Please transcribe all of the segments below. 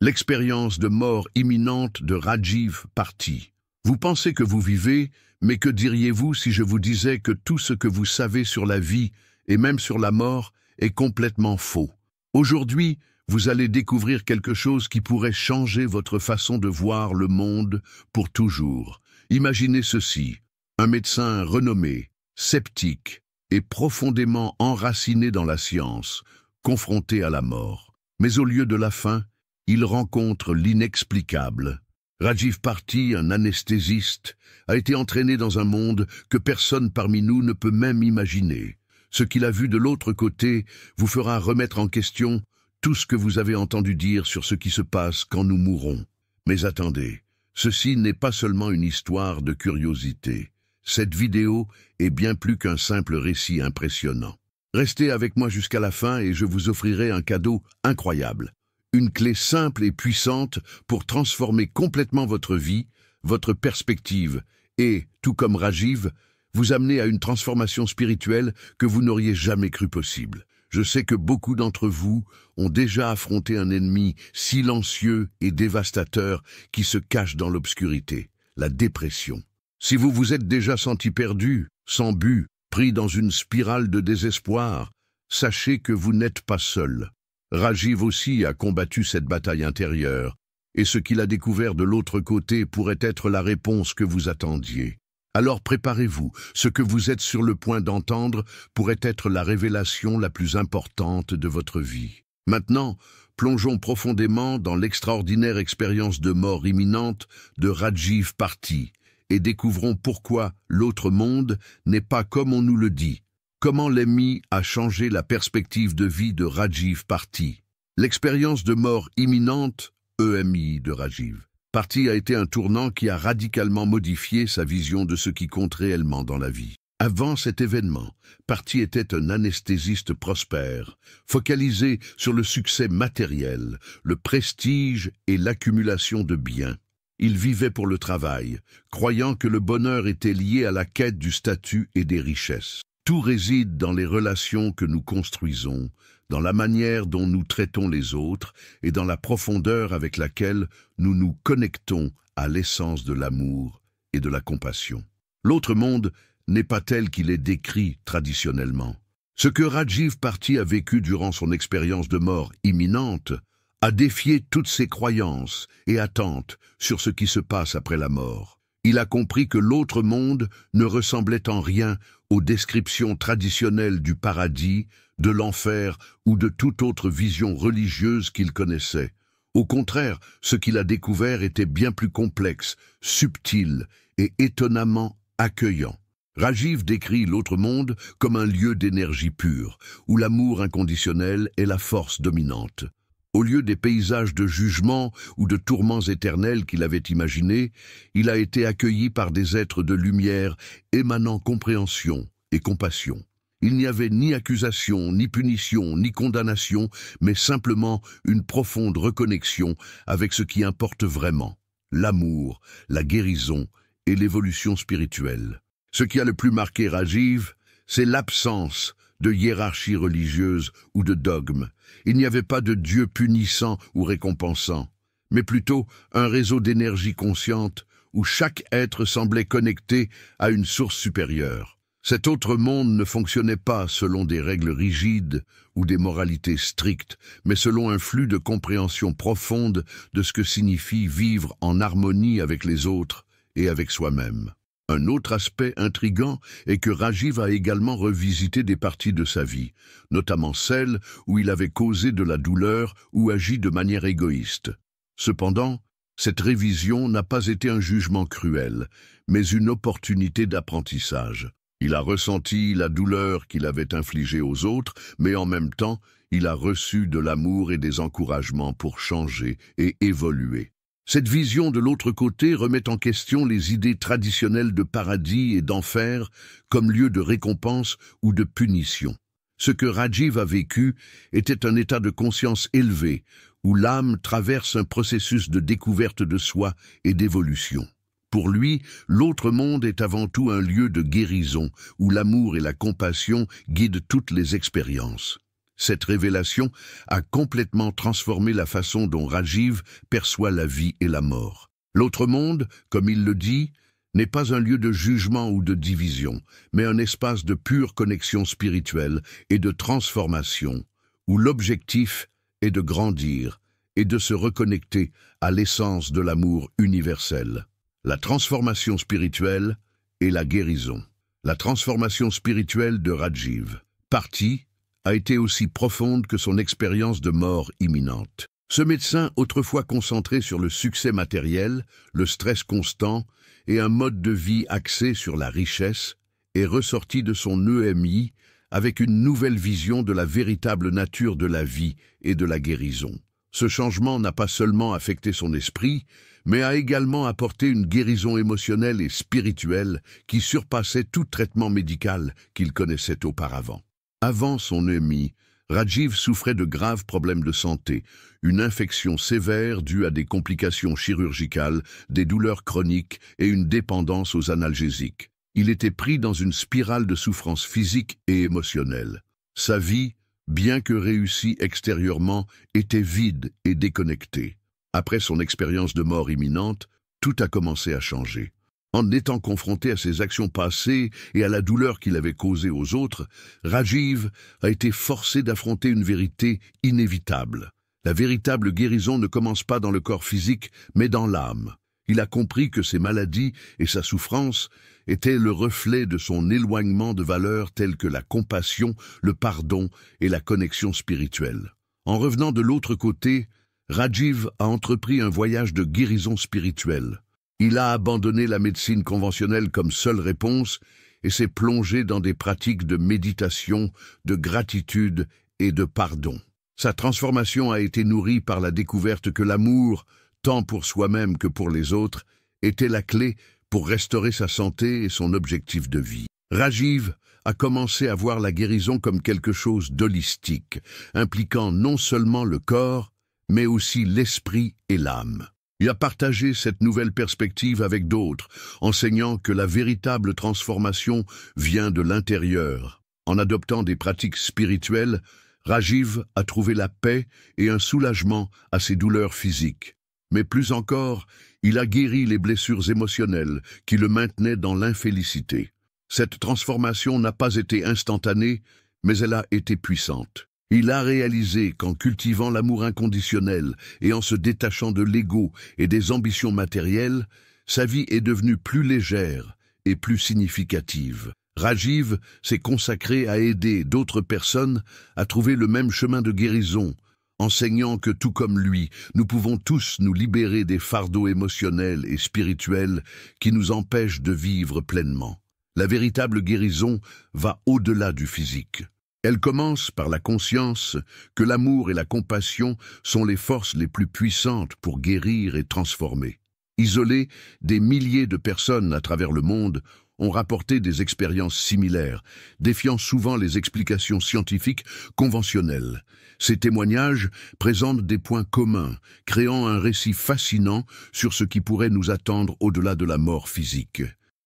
L'expérience de mort imminente de Rajiv Parti. Vous pensez que vous vivez, mais que diriez-vous si je vous disais que tout ce que vous savez sur la vie, et même sur la mort, est complètement faux? Aujourd'hui, vous allez découvrir quelque chose qui pourrait changer votre façon de voir le monde pour toujours. Imaginez ceci, un médecin renommé, sceptique et profondément enraciné dans la science, confronté à la mort. Mais au lieu de la fin, il rencontre l'inexplicable. Rajiv Parti, un anesthésiste, a été entraîné dans un monde que personne parmi nous ne peut même imaginer. Ce qu'il a vu de l'autre côté vous fera remettre en question tout ce que vous avez entendu dire sur ce qui se passe quand nous mourrons. Mais attendez, ceci n'est pas seulement une histoire de curiosité. Cette vidéo est bien plus qu'un simple récit impressionnant. Restez avec moi jusqu'à la fin et je vous offrirai un cadeau incroyable. Une clé simple et puissante pour transformer complètement votre vie, votre perspective et, tout comme Rajiv, vous amener à une transformation spirituelle que vous n'auriez jamais cru possible. Je sais que beaucoup d'entre vous ont déjà affronté un ennemi silencieux et dévastateur qui se cache dans l'obscurité, la dépression. Si vous vous êtes déjà senti perdu, sans but, pris dans une spirale de désespoir, sachez que vous n'êtes pas seul. Rajiv aussi a combattu cette bataille intérieure, et ce qu'il a découvert de l'autre côté pourrait être la réponse que vous attendiez. Alors préparez-vous, ce que vous êtes sur le point d'entendre pourrait être la révélation la plus importante de votre vie. Maintenant, plongeons profondément dans l'extraordinaire expérience de mort imminente de Rajiv Parti, et découvrons pourquoi l'autre monde n'est pas comme on nous le dit. Comment l'EMI a changé la perspective de vie de Rajiv Parti. L'expérience de mort imminente, EMI de Rajiv Parti a été un tournant qui a radicalement modifié sa vision de ce qui compte réellement dans la vie. Avant cet événement, Parti était un anesthésiste prospère, focalisé sur le succès matériel, le prestige et l'accumulation de biens. Il vivait pour le travail, croyant que le bonheur était lié à la quête du statut et des richesses. Tout réside dans les relations que nous construisons, dans la manière dont nous traitons les autres et dans la profondeur avec laquelle nous nous connectons à l'essence de l'amour et de la compassion. L'autre monde n'est pas tel qu'il est décrit traditionnellement. Ce que Rajiv Parti a vécu durant son expérience de mort imminente a défié toutes ses croyances et attentes sur ce qui se passe après la mort. Il a compris que l'autre monde ne ressemblait en rien aux descriptions traditionnelles du paradis, de l'enfer ou de toute autre vision religieuse qu'il connaissait. Au contraire, ce qu'il a découvert était bien plus complexe, subtil et étonnamment accueillant. Rajiv décrit l'autre monde comme un lieu d'énergie pure, où l'amour inconditionnel est la force dominante. Au lieu des paysages de jugement ou de tourments éternels qu'il avait imaginés, il a été accueilli par des êtres de lumière émanant compréhension et compassion. Il n'y avait ni accusation, ni punition, ni condamnation, mais simplement une profonde reconnexion avec ce qui importe vraiment, l'amour, la guérison et l'évolution spirituelle. Ce qui a le plus marqué Rajiv, c'est l'absence de hiérarchie religieuse ou de dogme. Il n'y avait pas de Dieu punissant ou récompensant, mais plutôt un réseau d'énergie consciente où chaque être semblait connecté à une source supérieure. Cet autre monde ne fonctionnait pas selon des règles rigides ou des moralités strictes, mais selon un flux de compréhension profonde de ce que signifie vivre en harmonie avec les autres et avec soi-même. Un autre aspect intrigant est que Rajiv a également revisité des parties de sa vie, notamment celles où il avait causé de la douleur ou agi de manière égoïste. Cependant, cette révision n'a pas été un jugement cruel, mais une opportunité d'apprentissage. Il a ressenti la douleur qu'il avait infligée aux autres, mais en même temps, il a reçu de l'amour et des encouragements pour changer et évoluer. Cette vision de l'autre côté remet en question les idées traditionnelles de paradis et d'enfer comme lieu de récompense ou de punition. Ce que Rajiv a vécu était un état de conscience élevé, où l'âme traverse un processus de découverte de soi et d'évolution. Pour lui, l'autre monde est avant tout un lieu de guérison, où l'amour et la compassion guident toutes les expériences. Cette révélation a complètement transformé la façon dont Rajiv perçoit la vie et la mort. L'autre monde, comme il le dit, n'est pas un lieu de jugement ou de division, mais un espace de pure connexion spirituelle et de transformation, où l'objectif est de grandir et de se reconnecter à l'essence de l'amour universel. La transformation spirituelle et la guérison. La transformation spirituelle de Rajiv Parti a été aussi profonde que son expérience de mort imminente. Ce médecin, autrefois concentré sur le succès matériel, le stress constant et un mode de vie axé sur la richesse, est ressorti de son EMI avec une nouvelle vision de la véritable nature de la vie et de la guérison. Ce changement n'a pas seulement affecté son esprit, mais a également apporté une guérison émotionnelle et spirituelle qui surpassait tout traitement médical qu'il connaissait auparavant. Avant son EMI, Rajiv souffrait de graves problèmes de santé, une infection sévère due à des complications chirurgicales, des douleurs chroniques et une dépendance aux analgésiques. Il était pris dans une spirale de souffrance physique et émotionnelle. Sa vie, bien que réussie extérieurement, était vide et déconnectée. Après son expérience de mort imminente, tout a commencé à changer. En étant confronté à ses actions passées et à la douleur qu'il avait causée aux autres, Rajiv a été forcé d'affronter une vérité inévitable. La véritable guérison ne commence pas dans le corps physique, mais dans l'âme. Il a compris que ses maladies et sa souffrance étaient le reflet de son éloignement de valeurs telles que la compassion, le pardon et la connexion spirituelle. En revenant de l'autre côté, Rajiv a entrepris un voyage de guérison spirituelle. Il a abandonné la médecine conventionnelle comme seule réponse et s'est plongé dans des pratiques de méditation, de gratitude et de pardon. Sa transformation a été nourrie par la découverte que l'amour, tant pour soi-même que pour les autres, était la clé pour restaurer sa santé et son objectif de vie. Rajiv a commencé à voir la guérison comme quelque chose d'holistique, impliquant non seulement le corps, mais aussi l'esprit et l'âme. Il a partagé cette nouvelle perspective avec d'autres, enseignant que la véritable transformation vient de l'intérieur. En adoptant des pratiques spirituelles, Rajiv a trouvé la paix et un soulagement à ses douleurs physiques. Mais plus encore, il a guéri les blessures émotionnelles qui le maintenaient dans l'infélicité. Cette transformation n'a pas été instantanée, mais elle a été puissante. Il a réalisé qu'en cultivant l'amour inconditionnel et en se détachant de l'ego et des ambitions matérielles, sa vie est devenue plus légère et plus significative. Rajiv s'est consacré à aider d'autres personnes à trouver le même chemin de guérison, enseignant que tout comme lui, nous pouvons tous nous libérer des fardeaux émotionnels et spirituels qui nous empêchent de vivre pleinement. La véritable guérison va au-delà du physique. Elle commence par la conscience que l'amour et la compassion sont les forces les plus puissantes pour guérir et transformer. Isolés, des milliers de personnes à travers le monde ont rapporté des expériences similaires, défiant souvent les explications scientifiques conventionnelles. Ces témoignages présentent des points communs, créant un récit fascinant sur ce qui pourrait nous attendre au-delà de la mort physique.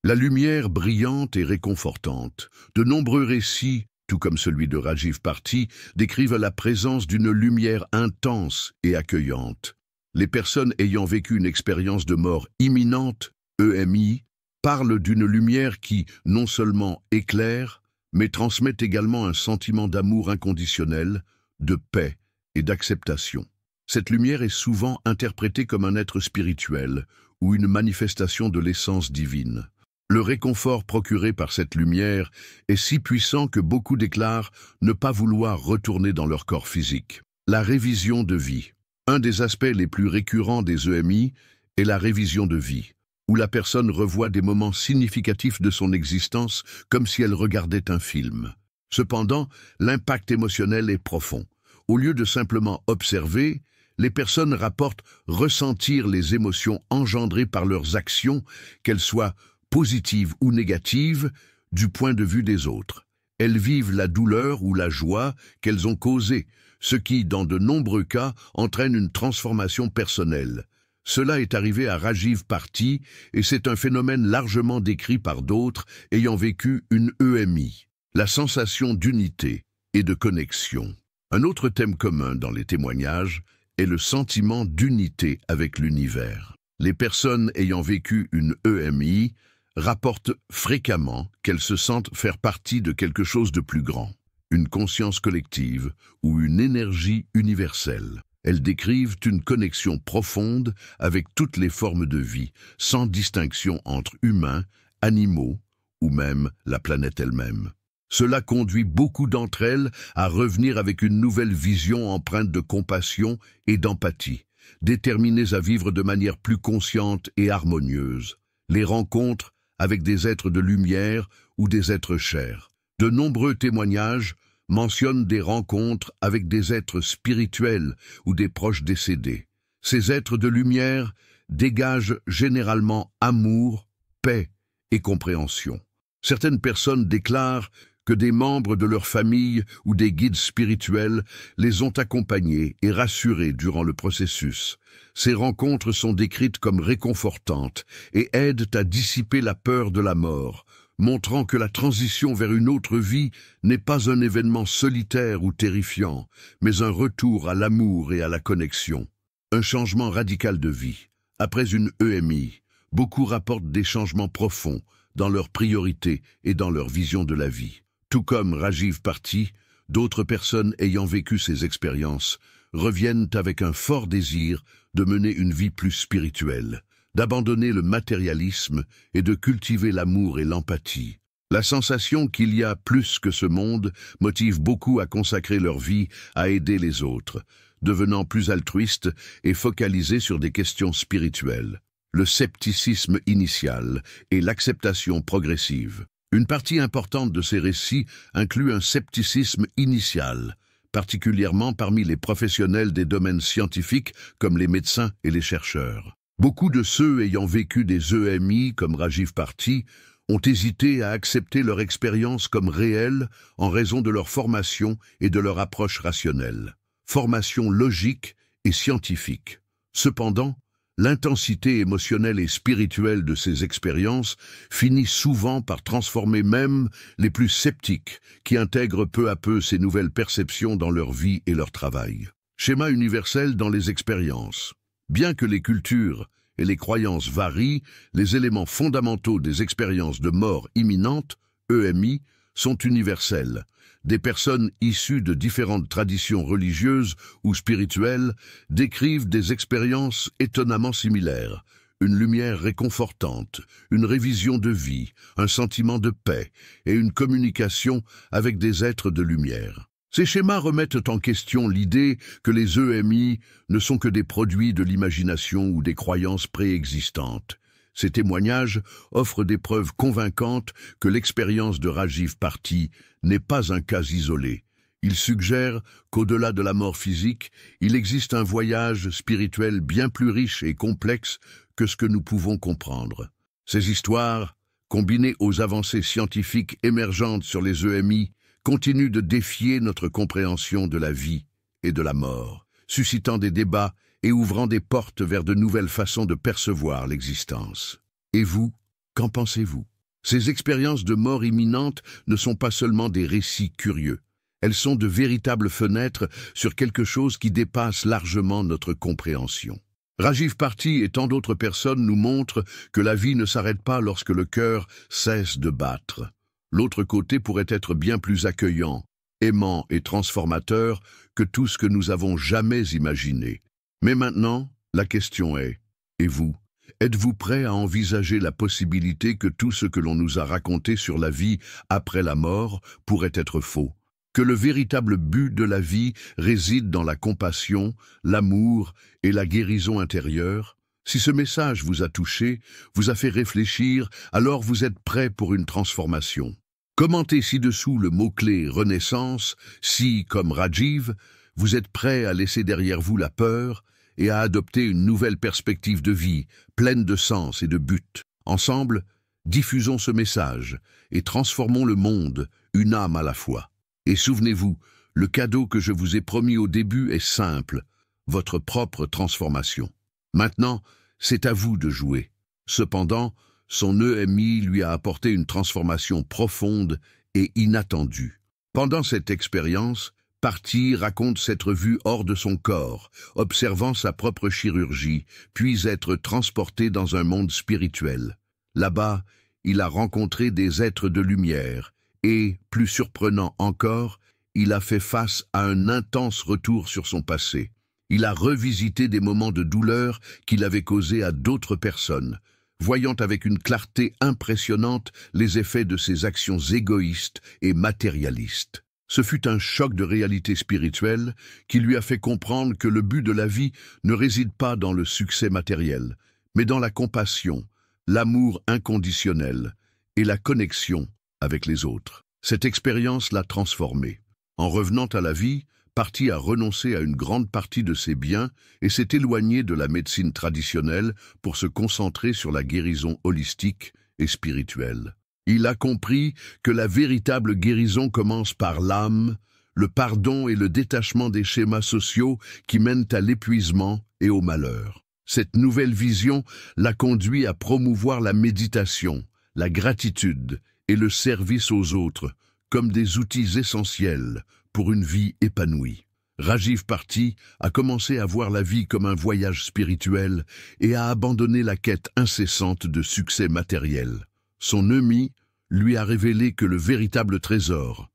La lumière brillante et réconfortante. De nombreux récits, tout comme celui de Rajiv Parti, décrivent la présence d'une lumière intense et accueillante. Les personnes ayant vécu une expérience de mort imminente, EMI, parlent d'une lumière qui, non seulement éclaire, mais transmet également un sentiment d'amour inconditionnel, de paix et d'acceptation. Cette lumière est souvent interprétée comme un être spirituel ou une manifestation de l'essence divine. Le réconfort procuré par cette lumière est si puissant que beaucoup déclarent ne pas vouloir retourner dans leur corps physique. La révision de vie. Un des aspects les plus récurrents des EMI est la révision de vie, où la personne revoit des moments significatifs de son existence comme si elle regardait un film. Cependant, l'impact émotionnel est profond. Au lieu de simplement observer, les personnes rapportent ressentir les émotions engendrées par leurs actions, qu'elles soient positives ou négatives, du point de vue des autres. Elles vivent la douleur ou la joie qu'elles ont causée, ce qui, dans de nombreux cas, entraîne une transformation personnelle. Cela est arrivé à Rajiv Parti et c'est un phénomène largement décrit par d'autres ayant vécu une EMI. La sensation d'unité et de connexion. Un autre thème commun dans les témoignages est le sentiment d'unité avec l'univers. Les personnes ayant vécu une EMI rapportent fréquemment qu'elles se sentent faire partie de quelque chose de plus grand, une conscience collective ou une énergie universelle. Elles décrivent une connexion profonde avec toutes les formes de vie, sans distinction entre humains, animaux ou même la planète elle-même. Cela conduit beaucoup d'entre elles à revenir avec une nouvelle vision empreinte de compassion et d'empathie, déterminées à vivre de manière plus consciente et harmonieuse. Les rencontres avec des êtres de lumière ou des êtres chers. De nombreux témoignages mentionnent des rencontres avec des êtres spirituels ou des proches décédés. Ces êtres de lumière dégagent généralement amour, paix et compréhension. Certaines personnes déclarent que des membres de leur famille ou des guides spirituels les ont accompagnés et rassurés durant le processus. Ces rencontres sont décrites comme réconfortantes et aident à dissiper la peur de la mort, montrant que la transition vers une autre vie n'est pas un événement solitaire ou terrifiant, mais un retour à l'amour et à la connexion. Un changement radical de vie. Après une EMI, beaucoup rapportent des changements profonds dans leurs priorités et dans leur vision de la vie. Tout comme Rajiv Parti, d'autres personnes ayant vécu ces expériences reviennent avec un fort désir de mener une vie plus spirituelle, d'abandonner le matérialisme et de cultiver l'amour et l'empathie. La sensation qu'il y a plus que ce monde motive beaucoup à consacrer leur vie à aider les autres, devenant plus altruistes et focalisés sur des questions spirituelles. Le scepticisme initial et l'acceptation progressive. Une partie importante de ces récits inclut un scepticisme initial, particulièrement parmi les professionnels des domaines scientifiques comme les médecins et les chercheurs. Beaucoup de ceux ayant vécu des EMI comme Rajiv Parti ont hésité à accepter leur expérience comme réelle en raison de leur formation et de leur approche rationnelle. Formation logique et scientifique. Cependant, l'intensité émotionnelle et spirituelle de ces expériences finit souvent par transformer même les plus sceptiques qui intègrent peu à peu ces nouvelles perceptions dans leur vie et leur travail. Schéma universel dans les expériences. Bien que les cultures et les croyances varient, les éléments fondamentaux des expériences de mort imminente, EMI, sont universels. Des personnes issues de différentes traditions religieuses ou spirituelles décrivent des expériences étonnamment similaires. Une lumière réconfortante, une révision de vie, un sentiment de paix et une communication avec des êtres de lumière. Ces schémas remettent en question l'idée que les EMI ne sont que des produits de l'imagination ou des croyances préexistantes. Ces témoignages offrent des preuves convaincantes que l'expérience de Rajiv Parti n'est pas un cas isolé. Ils suggèrent qu'au-delà de la mort physique, il existe un voyage spirituel bien plus riche et complexe que ce que nous pouvons comprendre. Ces histoires, combinées aux avancées scientifiques émergentes sur les EMI, continuent de défier notre compréhension de la vie et de la mort, suscitant des débats et ouvrant des portes vers de nouvelles façons de percevoir l'existence. Et vous, qu'en pensez-vous? Ces expériences de mort imminente ne sont pas seulement des récits curieux. Elles sont de véritables fenêtres sur quelque chose qui dépasse largement notre compréhension. Rajiv Parti et tant d'autres personnes nous montrent que la vie ne s'arrête pas lorsque le cœur cesse de battre. L'autre côté pourrait être bien plus accueillant, aimant et transformateur que tout ce que nous avons jamais imaginé. Mais maintenant, la question est, et vous, êtes-vous prêt à envisager la possibilité que tout ce que l'on nous a raconté sur la vie après la mort pourrait être faux? Que le véritable but de la vie réside dans la compassion, l'amour et la guérison intérieure? Si ce message vous a touché, vous a fait réfléchir, alors vous êtes prêt pour une transformation. Commentez ci-dessous le mot-clé « Renaissance » si, comme Rajiv, vous êtes prêt à laisser derrière vous la peur et à adopter une nouvelle perspective de vie, pleine de sens et de but. Ensemble, diffusons ce message et transformons le monde, une âme à la fois. Et souvenez-vous, le cadeau que je vous ai promis au début est simple, votre propre transformation. Maintenant, c'est à vous de jouer. Cependant, son EMI lui a apporté une transformation profonde et inattendue. Pendant cette expérience, Parti raconte s'être vu hors de son corps, observant sa propre chirurgie, puis être transporté dans un monde spirituel. Là-bas, il a rencontré des êtres de lumière et, plus surprenant encore, il a fait face à un intense retour sur son passé. Il a revisité des moments de douleur qu'il avait causés à d'autres personnes, voyant avec une clarté impressionnante les effets de ses actions égoïstes et matérialistes. Ce fut un choc de réalité spirituelle qui lui a fait comprendre que le but de la vie ne réside pas dans le succès matériel, mais dans la compassion, l'amour inconditionnel et la connexion avec les autres. Cette expérience l'a transformé. En revenant à la vie, Parti a renoncé à une grande partie de ses biens et s'est éloigné de la médecine traditionnelle pour se concentrer sur la guérison holistique et spirituelle. Il a compris que la véritable guérison commence par l'âme, le pardon et le détachement des schémas sociaux qui mènent à l'épuisement et au malheur. Cette nouvelle vision l'a conduit à promouvoir la méditation, la gratitude et le service aux autres comme des outils essentiels pour une vie épanouie. Rajiv Parti a commencé à voir la vie comme un voyage spirituel et a abandonné la quête incessante de succès matériel. Son EMI lui a révélé que le véritable trésor,